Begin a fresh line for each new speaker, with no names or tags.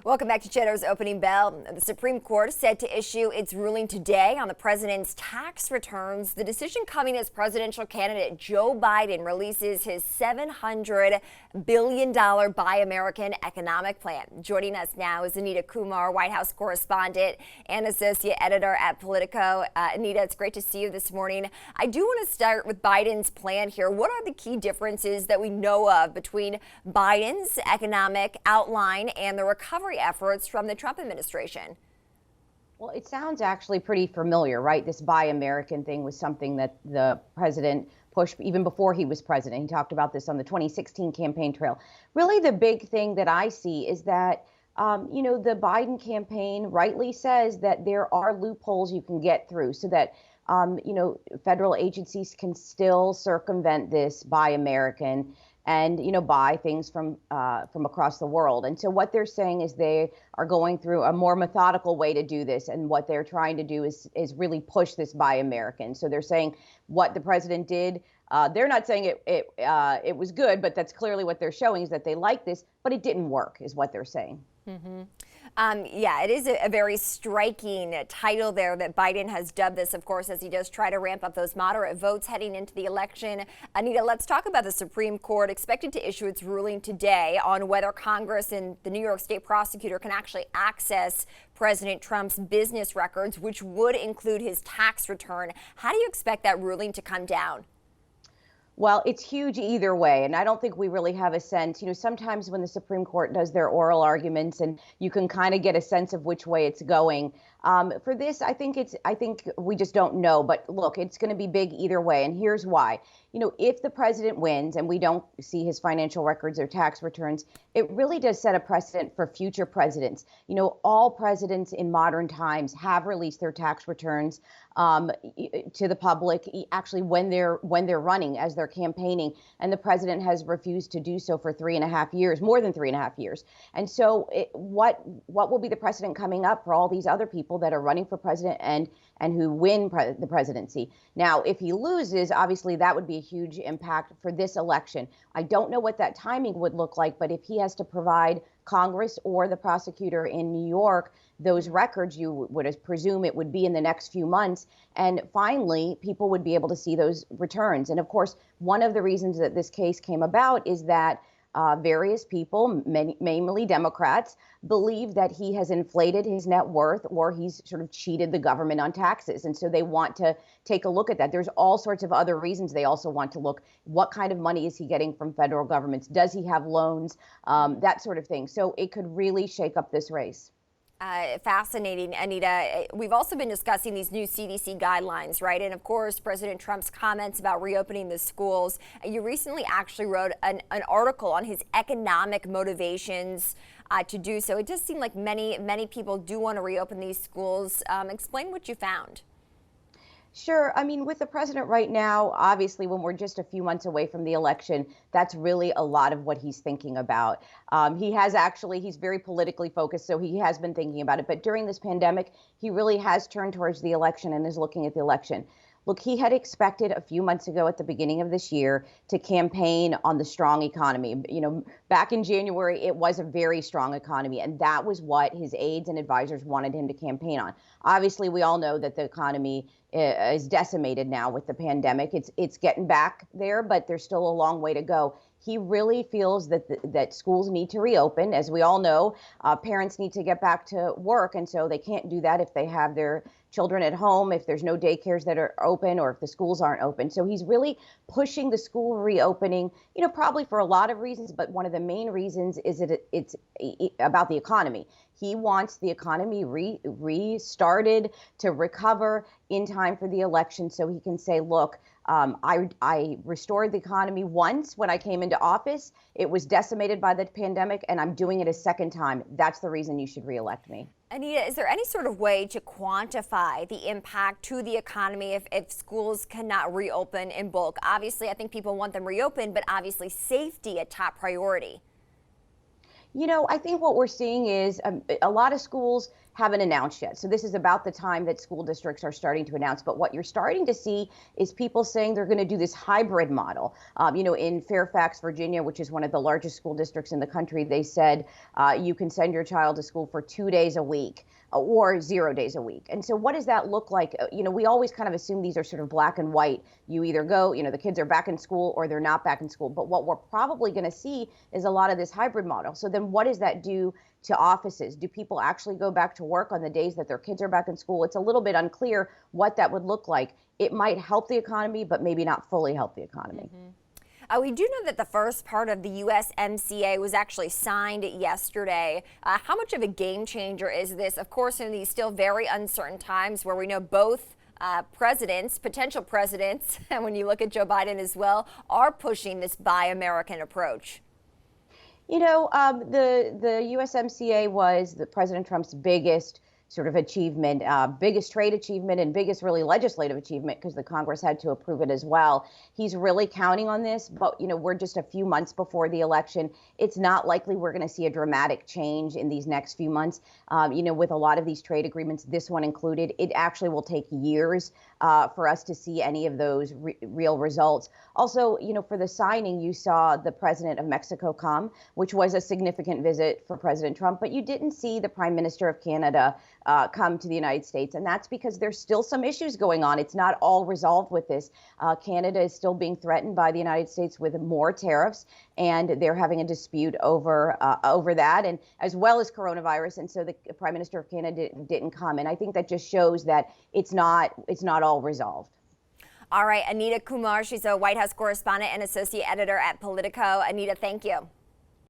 Welcome back to Cheddar's Opening Bell. The Supreme Court is set to issue its ruling today on the president's tax returns. The decision coming as presidential candidate Joe Biden releases his $700 billion Buy American economic plan. Joining us now is Anita Kumar, White House Correspondent and Associate Editor at Politico. Anita, it's great to see you this morning. I do want to start with Biden's plan here. What are the key differences that we know of between Biden's economic outline and the recovery efforts from the Trump administration?
Well, it sounds actually pretty familiar, right? This Buy American thing was something that the president pushed even before he was president. He talked about this on the 2016 campaign trail. Really, the big thing that I see is that, the Biden campaign rightly says that there are loopholes you can get through so that, federal agencies can still circumvent this Buy American and buy things from across the world. And so what they're saying is they are going through a more methodical way to do this, and what they're trying to do is really push this Buy American. So they're saying what the president did. They're not saying it was good, but that's clearly what they're showing, is that they like this, but it didn't work, is what they're saying.
Mm-hmm. Yeah, it is a very striking title there that Biden has dubbed this, of course, as he does try to ramp up those moderate votes heading into the election. Anita, let's talk about the Supreme Court expected to issue its ruling today on whether Congress and the New York State prosecutor can actually access President Trump's business records, which would include his tax return. How do you expect that ruling to come down?
Well, it's huge either way, and I don't think we really have a sense. Sometimes when the Supreme Court does their oral arguments, and you can kind of get a sense of which way it's going. For this, I think we just don't know. But look, it's going to be big either way, and here's why. If the president wins and we don't see his financial records or tax returns, it really does set a precedent for future presidents. All presidents in modern times have released their tax returns to the public, actually when they're running, as they're campaigning, and the president has refused to do so for 3.5 years, more than 3.5 years. And so what will be the precedent coming up for all these other people that are running for president and who win the presidency? Now, if he loses, obviously that would be a huge impact for this election. I don't know what that timing would look like, but if he has to provide Congress or the prosecutor in New York those records, you would presume it would be in the next few months. And finally, people would be able to see those returns. And of course, one of the reasons that this case came about is that various people, mainly Democrats, believe that he has inflated his net worth or he's sort of cheated the government on taxes. And so they want to take a look at that. There's all sorts of other reasons they also want to look. What kind of money is he getting from federal governments? Does he have loans? That sort of thing. So it could really shake up this race.
Fascinating, Anita. We've also been discussing these new CDC guidelines, right? And of course, President Trump's comments about reopening the schools. You recently actually wrote an article on his economic motivations to do so. It does seem like many people do want to reopen these schools. Explain what you found.
Sure. I mean, with the president right now, obviously, when we're just a few months away from the election, that's really a lot of what he's thinking about. He's very politically focused, so he has been thinking about it. But during this pandemic, he really has turned towards the election and is looking at the election. Look, he had expected a few months ago at the beginning of this year to campaign on the strong economy. Back in January, it was a very strong economy, and that was what his aides and advisors wanted him to campaign on. Obviously, we all know that the economy is decimated now with the pandemic. It's getting back there, but there's still a long way to go. He really feels that schools need to reopen. As we all know, parents need to get back to work, and so they can't do that if they have their children at home, if there's no daycares that are open, or if the schools aren't open. So he's really pushing the school reopening, probably for a lot of reasons, but one of the main reasons is that it's about the economy. He wants the economy restarted to recover in time for the election so he can say, look, I restored the economy once when I came into office. It was decimated by the pandemic, and I'm doing it a second time. That's the reason you should reelect me.
Anita, is there any sort of way to quantify the impact to the economy if schools cannot reopen in bulk? Obviously, I think people want them reopened, but obviously safety a top priority.
I think what we're seeing is a lot of schools haven't announced yet. So this is about the time that school districts are starting to announce. But what you're starting to see is people saying they're going to do this hybrid model. In Fairfax, Virginia, which is one of the largest school districts in the country, they said you can send your child to school for 2 days a week or 0 days a week. And so what does that look like? We always kind of assume these are sort of black and white. You either go, the kids are back in school or they're not back in school. But what we're probably going to see is a lot of this hybrid model. So then what does that do to offices? Do people actually go back to work on the days that their kids are back in school? It's a little bit unclear what that would look like. It might help the economy, but maybe not fully help the economy.
We do know that the first part of the USMCA was actually signed yesterday. How much of a game changer is this? Of course, in these still very uncertain times where we know both presidents, potential presidents, and when you look at Joe Biden as well, are pushing this Buy American approach.
The USMCA was President Trump's biggest sort of achievement, biggest trade achievement and biggest really legislative achievement because the Congress had to approve it as well. He's really counting on this, but we're just a few months before the election. It's not likely we're going to see a dramatic change in these next few months. With a lot of these trade agreements, this one included, it actually will take years for us to see any of those real results. Also, for the signing, you saw the president of Mexico come, which was a significant visit for President Trump, but you didn't see the Prime Minister of Canada come to the United States. And that's because there's still some issues going on. It's not all resolved with this. Canada is still being threatened by the United States with more tariffs, and they're having a dispute over that, and as well as coronavirus. And so the Prime Minister of Canada didn't come. And I think that just shows that it's not all resolved.
All right, Anita Kumar, she's a White House correspondent and associate editor at Politico. Anita, thank you.